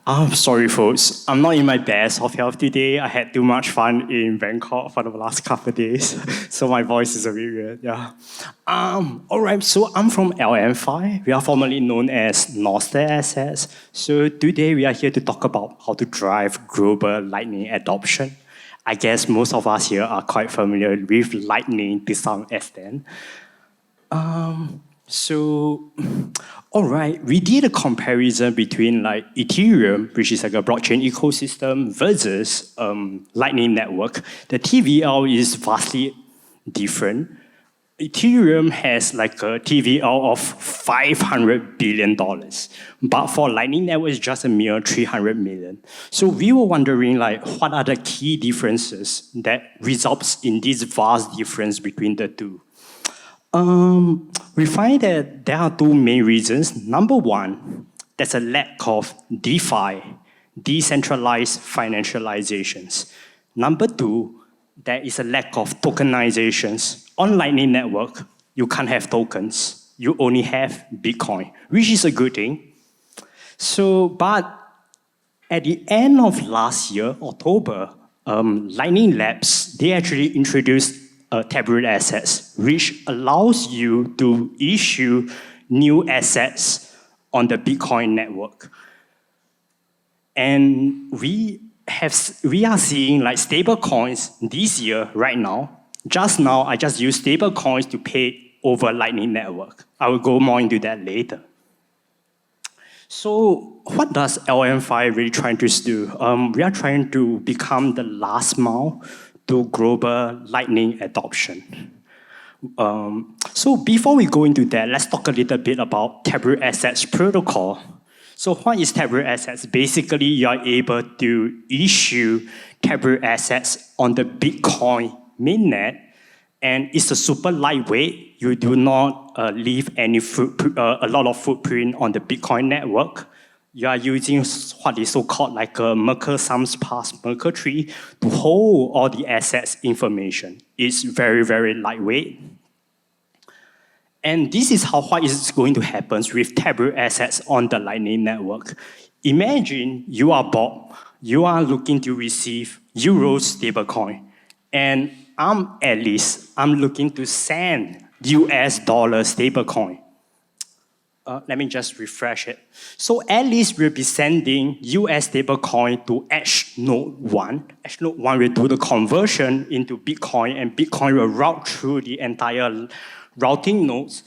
I'm sorry, folks. I'm not in my best of health today. I had too much fun in Bangkok for the last couple of days, so my voice is a bit weird. Yeah. All right. So I'm from LM5. We are formerly known as Bke Assets. So today we are here to talk about how to drive global Lightning adoption. I guess most of us here are quite familiar with Lightning to some extent. All right, we did a comparison between like Ethereum, which is like a blockchain ecosystem, versus Lightning Network. The TVL is vastly different. Ethereum has like a TVL of $500 billion, but for Lightning Network, it's just a mere 300 million. So we were wondering like, what are the key differences that results in this vast difference between the two? We find that there are two main reasons. Number one, there's a lack of DeFi, decentralized financializations. Number two, there is a lack of tokenizations. On Lightning Network, you can't have tokens. You only have Bitcoin, which is a good thing. But at the end of last year, October, Lightning Labs, they actually introduced Taproot Assets, which allows you to issue new assets on the Bitcoin network. And we are seeing like stable coins this year, right now. Just now, I just used stable coins to pay over Lightning Network. I will go more into that later. So what does LM5 really trying to do? We are trying to become the last mile to global Lightning adoption. So before we go into that, let's talk a little bit about Taproot Assets protocol. So what is Taproot Assets? Basically, you are able to issue Taproot Assets on the Bitcoin mainnet, and it's a super lightweight. You do not leave any a lot of footprint on the Bitcoin network. You are using what is so-called like a Merkle sums pass Merkle tree to hold all the assets information. It's very, very lightweight. And this is what is going to happen with Taproot Assets on the Lightning Network. Imagine you are Bob. You are looking to receive Euro stablecoin. And I'm Alice. I'm looking to send US dollar stablecoin. Let me just refresh it. So Alice will be sending US stablecoin to Node 1. Node 1 will do the conversion into Bitcoin, and Bitcoin will route through the entire routing nodes,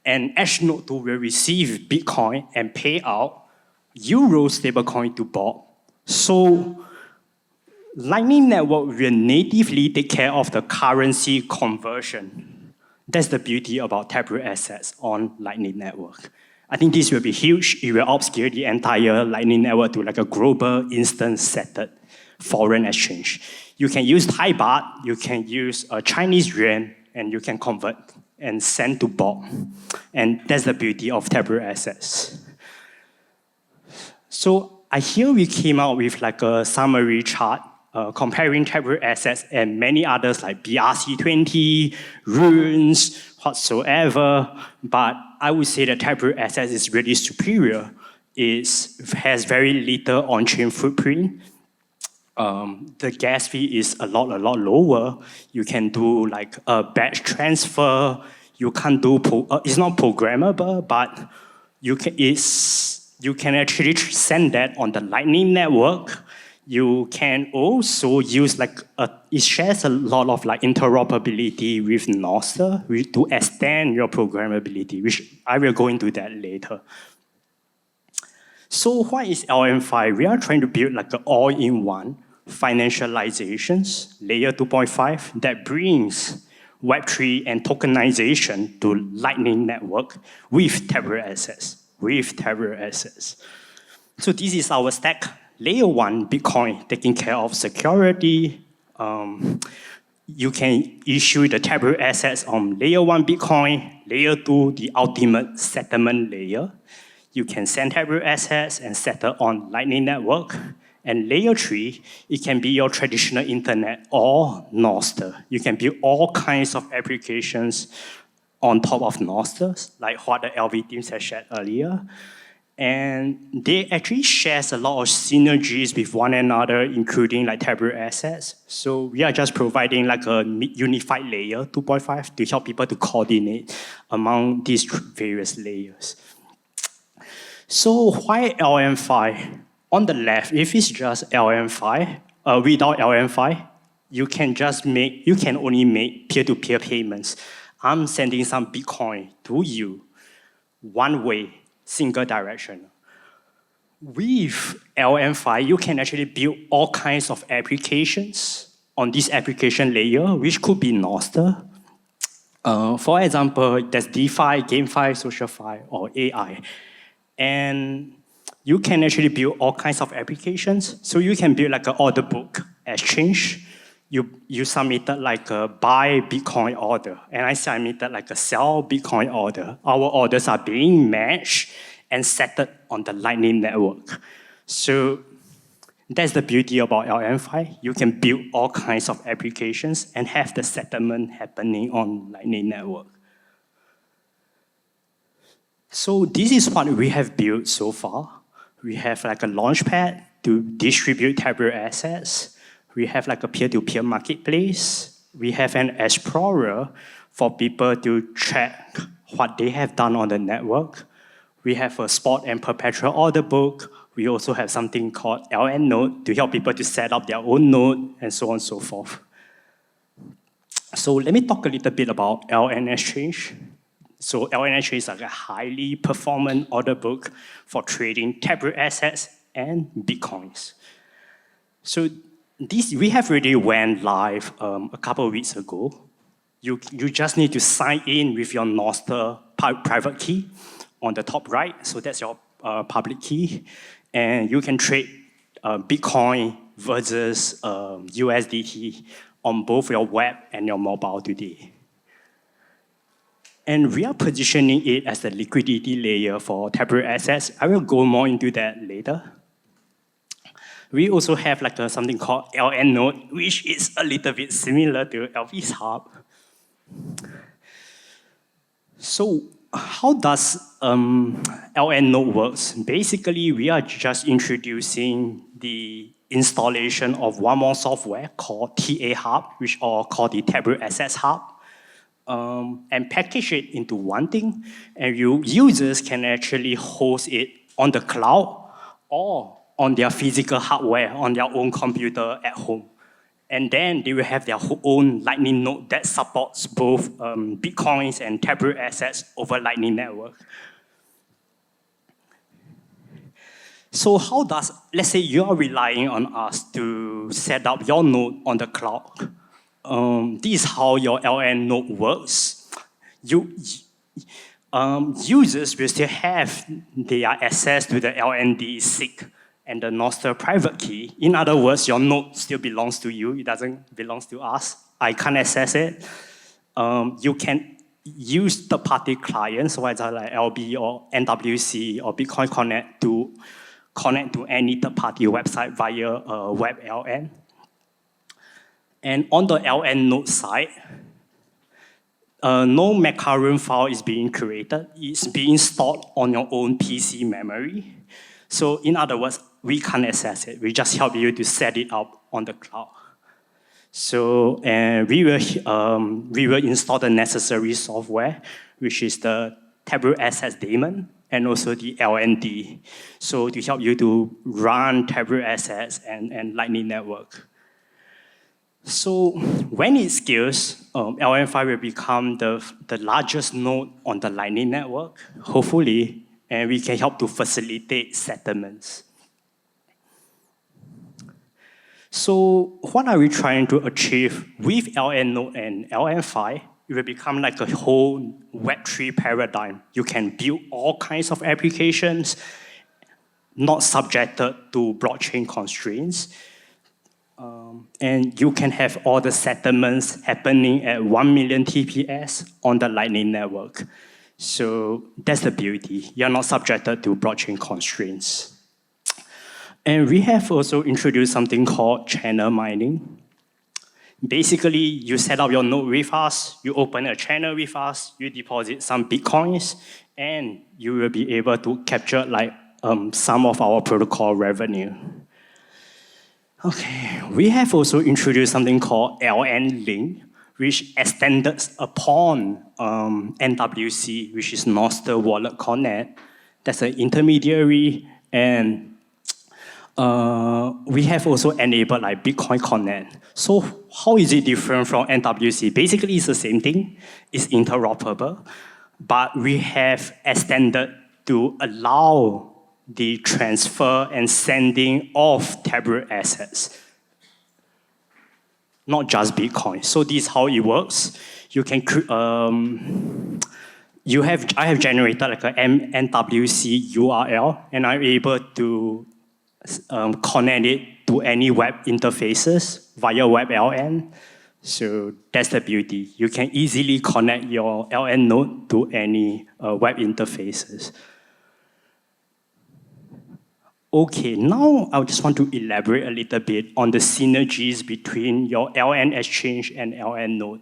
and Node 2 will receive Bitcoin and pay out Euro stablecoin to Bob. So Lightning Network will natively take care of the currency conversion. That's the beauty about Taproot Assets on Lightning Network. I think this will be huge. It will upscale the entire Lightning Network to like a global instant settled foreign exchange. You can use Thai baht, you can use a Chinese yuan, and you can convert and send to Bob. And that's the beauty of Taproot Assets. So here we came out with like a summary chart comparing Taproot Assets and many others like BRC20, Runes, whatsoever. But I would say that Taproot Assets is really superior. It has very little on-chain footprint. The gas fee is a lot lower. You can do like a batch transfer. You can't do, it's not programmable, but you can actually send that on the Lightning Network. You can also use it shares a lot of like interoperability with Nostr to extend your programmability, which I will go into that later. So what is LM5? We are trying to build like an all-in-one financializations, layer 2.5, that brings Web3 and tokenization to Lightning Network with Taproot Assets. So this is our stack. Layer 1, Bitcoin, taking care of security. You can issue the Taproot Assets on Layer 1 Bitcoin. Layer 2, the ultimate settlement layer. You can send Taproot Assets and settle on Lightning Network. And Layer 3, it can be your traditional internet or Nostr. You can build all kinds of applications on top of Nostr, like what the LV teams have shared earlier. And they actually shares a lot of synergies with one another, including like Taproot Assets. So we are just providing like a unified layer 2.5 to help people to coordinate among these various layers. So why LM5? On the left, if it's just LM5, without LM5, you can only make peer-to-peer payments. I'm sending some Bitcoin to you, one way, single direction. With LM5, you can actually build all kinds of applications on this application layer, which could be Nostr. For example, there's DeFi, GameFi, SocialFi, or AI. And you can actually build all kinds of applications. So you can build like an order book exchange. You submitted like a buy Bitcoin order, and I submitted like a sell Bitcoin order. Our orders are being matched and settled on the Lightning Network. So that's the beauty about LM5. You can build all kinds of applications and have the settlement happening on Lightning Network. So this is what we have built so far. We have like a launchpad to distribute Taproot assets. We have like a peer-to-peer marketplace. We have an explorer for people to track what they have done on the network. We have a spot and perpetual order book. We also have something called LN node to help people to set up their own node and so on and so forth. So let me talk a little bit about LN Exchange. So LN Exchange is like a highly performant order book for trading Taproot assets and Bitcoins. So we have already went live a couple of weeks ago. You just need to sign in with your Nostr private key on the top right. So that's your public key. And you can trade Bitcoin versus USDT on both your web and your mobile today. And we are positioning it as the liquidity layer for Taproot assets. I will go more into that later. We also have like something called LN node, which is a little bit similar to LP's hub. So how does LN node works? Basically, we are just introducing the installation of one more software called TA Hub, which are called the Taproot Assets Hub, and package it into one thing. And users can actually host it on the cloud or on their physical hardware, on their own computer at home. And then they will have their own Lightning node that supports both Bitcoins and Taproot assets over Lightning Network. So how does, let's say you are relying on us to set up your node on the cloud. This is how your LN node works. Users will still have their access to the LND SIG and the Nostr private key. In other words, your node still belongs to you. It doesn't belong to us. I can't access it. You can use third-party clients, whether like LB or NWC or Bitcoin Connect to connect to any third-party website via WebLN. And on the LN node side, no macaron file is being created. It's being stored on your own PC memory. So in other words, we can't access it. We just help you to set it up on the cloud. So we will install the necessary software, which is the Taproot Assets daemon and also the LND. So to help you to run Taproot Assets and Lightning Network. So when it scales, LM5 will become the largest node on the Lightning Network, hopefully, and we can help to facilitate settlements. So what are we trying to achieve with LN node and LM5? It will become like a whole Web3 paradigm. You can build all kinds of applications, not subjected to blockchain constraints. And you can have all the settlements happening at 1 million TPS on the Lightning Network. So that's the beauty. You're not subjected to blockchain constraints. And we have also introduced something called channel mining. Basically, you set up your node with us, you open a channel with us, you deposit some Bitcoins, and you will be able to capture like some of our protocol revenue. Okay, we have also introduced something called LN Link, which extended upon NWC, which is Nostr Wallet Connect. That's an intermediary, and we have also enabled like Bitcoin Connect. So how is it different from NWC? Basically, it's the same thing. It's interoperable, but we have extended to allow the transfer and sending of Taproot assets, not just Bitcoin. So this is how it works. You can I have generated like a NWC URL, and I'm able to connect it to any web interfaces via WebLN. So that's the beauty. You can easily connect your LN node to any web interfaces. Okay, now I just want to elaborate a little bit on the synergies between your LN exchange and LN node.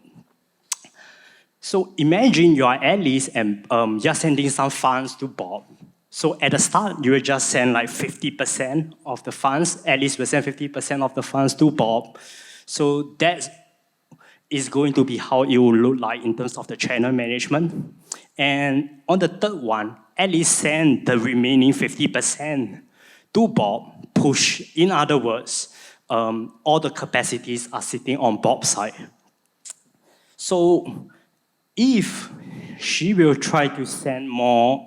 So imagine you are Alice and you're sending some funds to Bob. So at the start, you will just send like 50% of the funds. Alice will send 50% of the funds to Bob. So that is going to be how it will look like in terms of the channel management. And on the third one, Alice send the remaining 50% to Bob, push. In other words, all the capacities are sitting on Bob's side. So if she will try to send more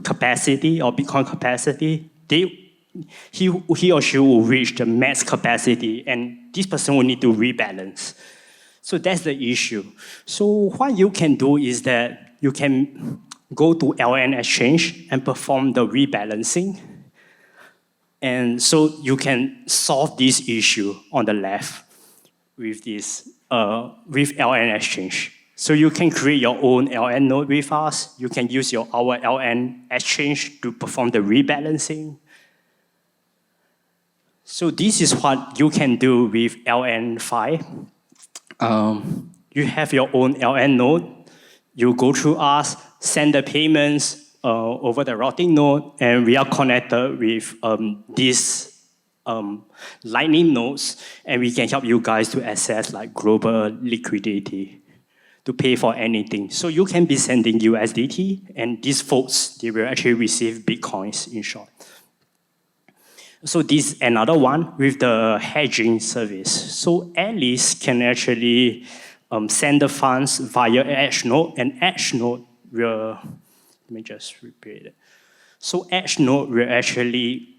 capacity or Bitcoin capacity, he or she will reach the max capacity, and this person will need to rebalance. So that's the issue. So what you can do is that you can go to LN exchange and perform the rebalancing. And so you can solve this issue on the left with this with LN exchange. So you can create your own LN node with us. You can use our LN exchange to perform the rebalancing. So this is what you can do with LN5. You have your own LN node. You go through us, send the payments over the routing node, and we are connected with these Lightning nodes, and we can help you guys to access like global liquidity to pay for anything. So you can be sending USDT, and these folks, they will actually receive Bitcoins in short. So this is another one with the hedging service. So Alice can actually send the funds via Edge node, and Edge node will, let me just repeat it. So Edge node will actually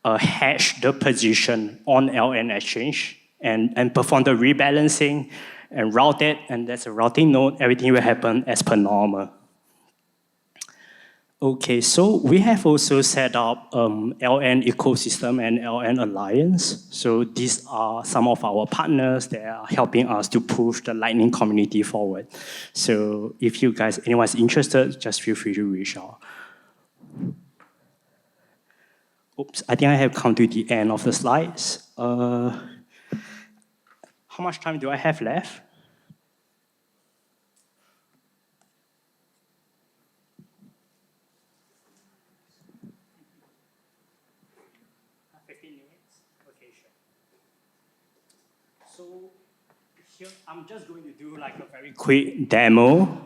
hedge the position on LN exchange and perform the rebalancing and route it, and that's a routing node. Everything will happen as per normal. Okay, so we have also set up LN ecosystem and LN alliance. So these are some of our partners that are helping us to push the Lightning community forward. So if you guys, anyone's interested, just feel free to reach out. Oops, I think I have come to the end of the slides. How much time do I have left? So here, I'm just going to do like a very quick demo.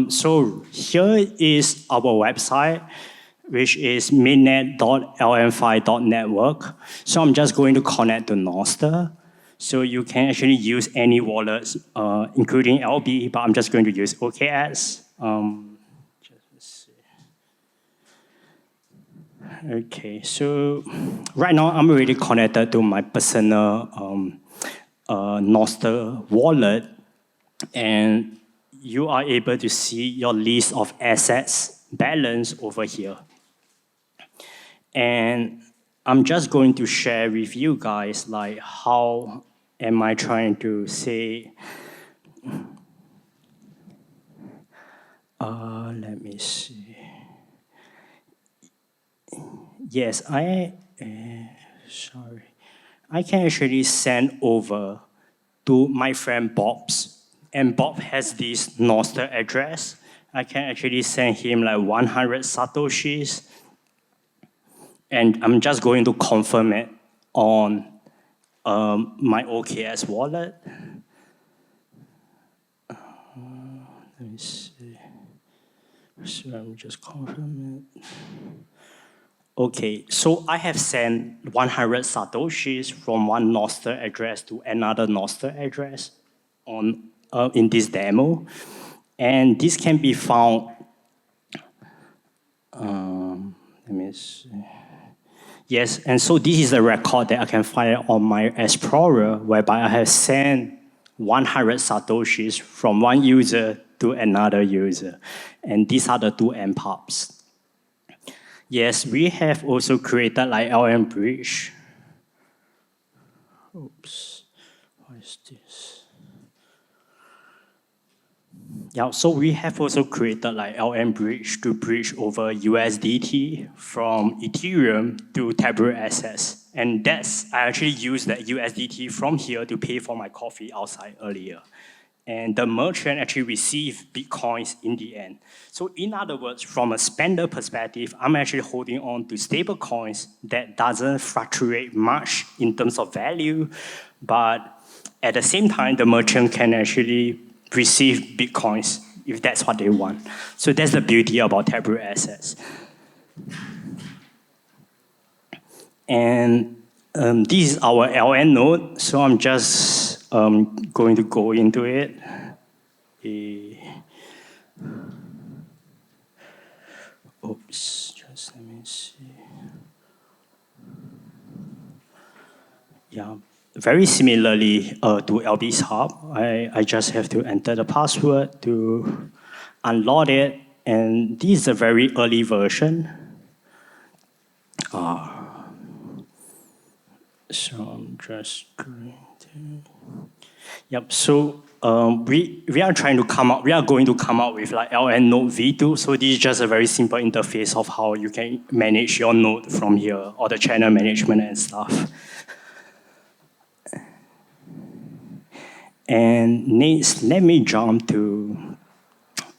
So here is our website, which is mainnet.lm5.network. So I'm just going to connect to Nostr. So you can actually use any wallets, including LB, but I'm just going to use OKX. Okay, so right now I'm already connected to my personal Nostr wallet, and you are able to see your list of assets balance over here. And I'm just going to share with you guys like how am I trying to say, let me see. Yes, sorry. I can actually send over to my friend Bob's, and Bob has this Nostr address. I can actually send him like 100 satoshis, and I'm just going to confirm it on my OKS wallet. Let me see. So I'm just confirm it. Okay, so I have sent 100 satoshis from one Nostr address to another Nostr address in this demo. And this can be found, let me see. Yes, and so this is a record that I can find on my Explorer, whereby I have sent 100 satoshis from one user to another user. And these are the two mPubs. Yes, we have also created like LM bridge. Oops, what is this? Yeah, so we have also created like LM bridge to bridge over USDT from Ethereum to Taproot Assets. And I actually used that USDT from here to pay for my coffee outside earlier. And the merchant actually received Bitcoins in the end. So in other words, from a spender perspective, I'm actually holding on to stable coins that doesn't fluctuate much in terms of value, but at the same time, the merchant can actually receive Bitcoins if that's what they want. So that's the beauty about Taproot Assets. And this is our LN node, so I'm just going to go into it. Oops, just let me see. Yeah, very similarly to LB's Hub, I just have to enter the password to unload it, and this is a very early version. So I'm just going to. Yep. So we are going to come up with like LN node v2. So this is just a very simple interface of how you can manage your node from here, or the channel management and stuff. And next, let me jump to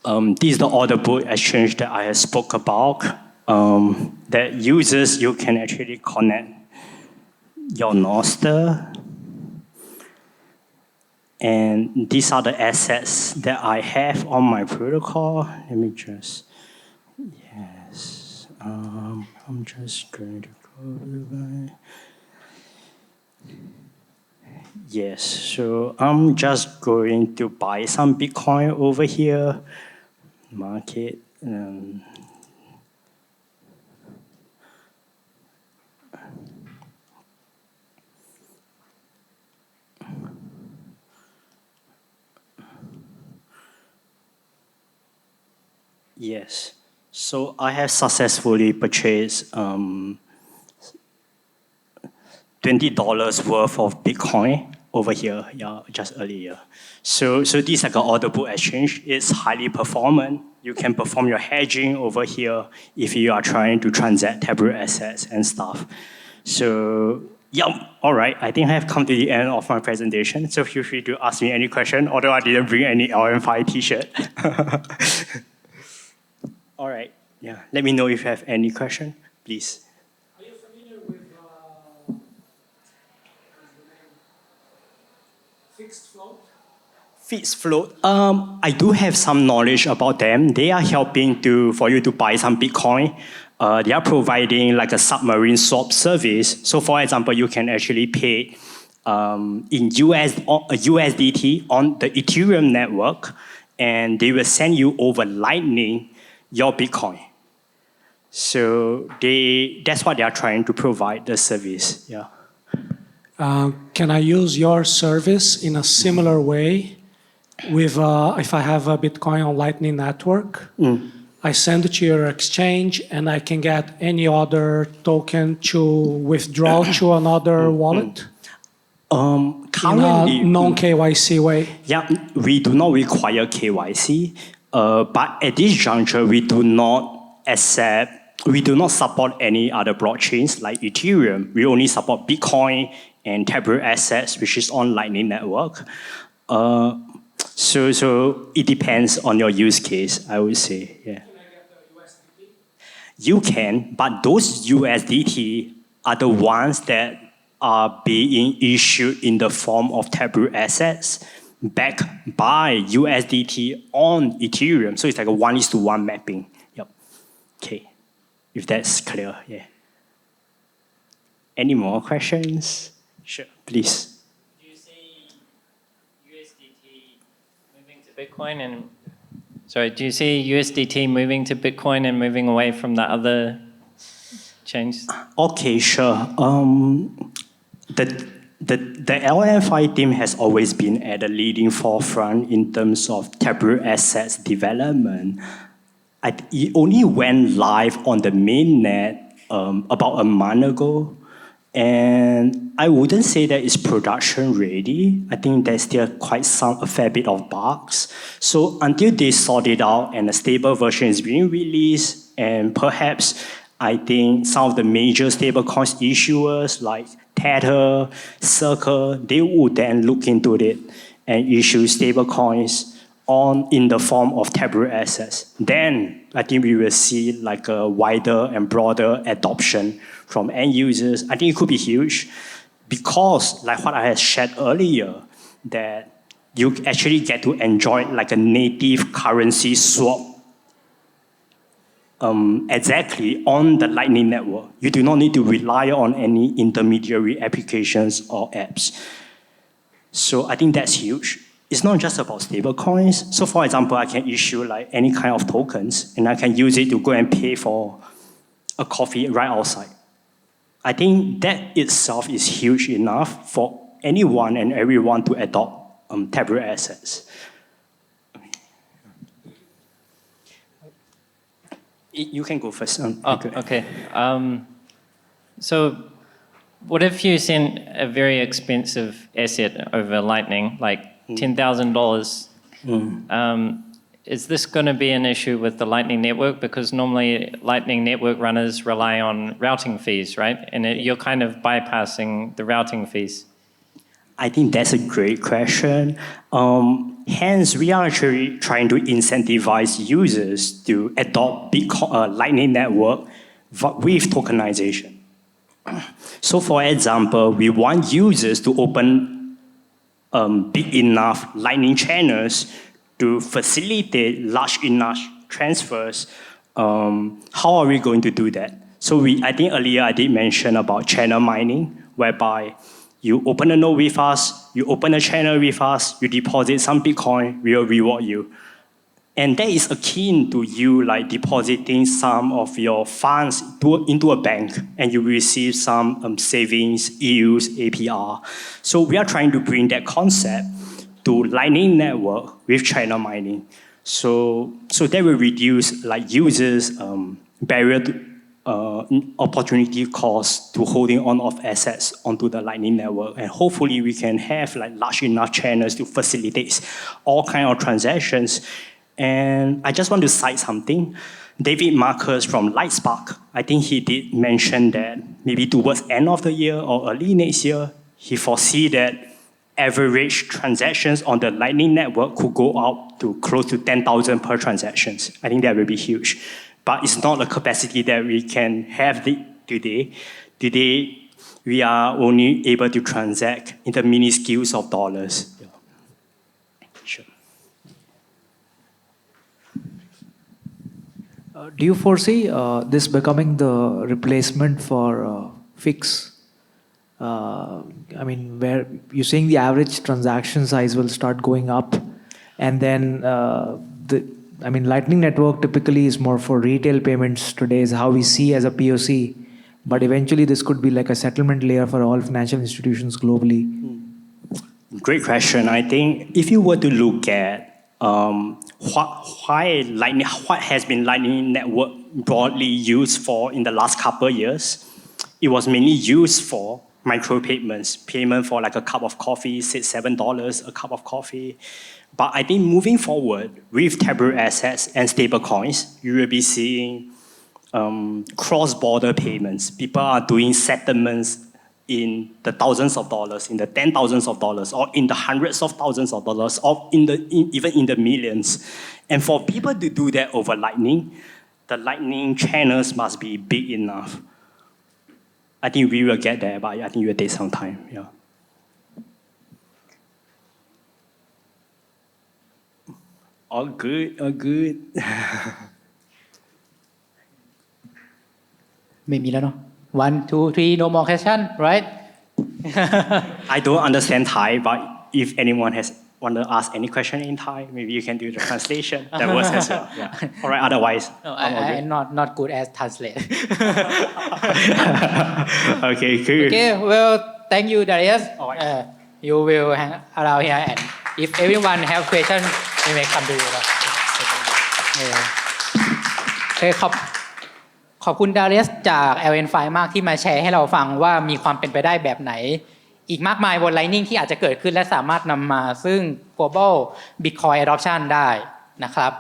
this is the order book exchange that I spoke about. That users you can actually connect your Nostr. And these are the assets that I have on my protocol. Let me just, yes. I'm just going to go by. Yes, so I'm just going to buy some Bitcoin over here. Market. Yes, so I have successfully purchased $20 worth of Bitcoin over here, yeah, just earlier. So this is like an order book exchange. It's highly performant. You can perform your hedging over here if you are trying to transact Taproot assets and stuff. So yeah, all right. I think I have come to the end of my presentation. So feel free to ask me any question, although I didn't bring any LM5 t-shirt. All right, yeah. Let me know if you have any question, please. Are you familiar with fixed float? Fixed float. I do have some knowledge about them. They are helping for you to buy some Bitcoin. They are providing like a submarine swap service. So for example, you can actually pay in USDT on the Ethereum network, and they will send you over Lightning your Bitcoin. So that's what they are trying to provide, the service, yeah. Can I use your service in a similar way with if I have a Bitcoin on Lightning Network? I send it to your exchange and I can get any other token to withdraw to another wallet? Currently, in a non-KYC way? Yeah, we do not require KYC, but at this juncture, we do not support any other blockchains like Ethereum. We only support Bitcoin and Taproot Assets, which is on Lightning Network. So it depends on your use case, I would say. Yeah. You can, but those USDT are the ones that are being issued in the form of Taproot Assets backed by USDT on Ethereum. So it's like a 1:1 mapping. Yep. Okay. If that's clear, yeah. Any more questions? Sure, please. Do you see USDT moving to Bitcoin and do you see USDT moving to Bitcoin and moving away from the other chains? Okay, sure. The LFI team has always been at the leading forefront in terms of Taproot Assets development. It only went live on the mainnet about a month ago. And I wouldn't say that it's production ready. I think there's still a fair bit of bugs. So until they sort it out and a stable version is being released, and perhaps I think some of the major stablecoins issuers like Tether, Circle, they would then look into it and issue stablecoins in the form of Taproot Assets. Then I think we will see like a wider and broader adoption from end users. I think it could be huge because, like what I had shared earlier, that you actually get to enjoy like a native currency swap exactly on the Lightning Network. You do not need to rely on any intermediary applications or apps. So I think that's huge. It's not just about stablecoins. So for example, I can issue like any kind of tokens and I can use it to go and pay for a coffee right outside. I think that itself is huge enough for anyone and everyone to adopt Taproot Assets. You can go first. Okay. So what if you send a very expensive asset over Lightning, like $10,000? Is this going to be an issue with the Lightning Network? Because normally Lightning Network runners rely on routing fees, right? And you're kind of bypassing the routing fees. I think that's a great question. Hence, we are actually trying to incentivize users to adopt Lightning Network with tokenization. So for example, we want users to open big enough Lightning channels to facilitate large enough transfers. How are we going to do that? So I think earlier I did mention about channel mining, whereby you open a node with us, you open a channel with us, you deposit some Bitcoin, we will reward you. And that is akin to you like depositing some of your funds into a bank and you receive some savings, yields, APR. So we are trying to bring that concept to Lightning Network with channel mining. So that will reduce like users' barrier to opportunity cost to holding on of assets onto the Lightning Network. And hopefully we can have like large enough channels to facilitate all kind of transactions. And I just want to cite something. David Marcus from Lightspark, I think he did mention that maybe towards end of the year or early next year, he foresee that average transactions on the Lightning Network could go up to close to 10,000 per transactions. I think that will be huge. But it's not a capacity that we can have today. Today, we are only able to transact in the minuscules of dollars. Yeah. Sure. Do you foresee this becoming the replacement for FIX? Where you're saying the average transaction size will start going up, and then Lightning Network typically is more for retail payments today, is how we see as a POC, but eventually this could be like a settlement layer for all financial institutions globally. Great question. I think if you were to look at what has been Lightning Network broadly used for in the last couple of years, it was mainly used for micropayments, payment for like a cup of coffee, say $7 a cup of coffee. But I think moving forward with Taproot Assets and stablecoins, you will be seeing cross-border payments. People are doing settlements in the thousands of dollars, in the 10,000s of dollars, or in the hundreds of thousands of dollars, or even in the millions. And for people to do that over Lightning, the Lightning channels must be big enough. I think we will get there, but I think it will take some time. Yeah. All good, all good. ไม่มีแล้วเนาะ one two three no more question right I don't understand Thai, but if anyone has want to ask any question in Thai, maybe you can do the translation. That works as well. Yeah. All right. Otherwise, no, I'm all good. I'm not good as translate Okay, cool. okay well thank you Darius All right. you will hang around here and if everyone have question we may come to you เนาะโอเคขอบคุณ Darius จาก LN5 มากที่มาแชร์ให้เราฟังว่ามีความเป็นไปได้แบบไหนอีกมากมายบน Lightning ที่อาจจะเกิดขึ้นและสามารถนำมาซึ่ง global Bitcoin adoption ได้นะครับ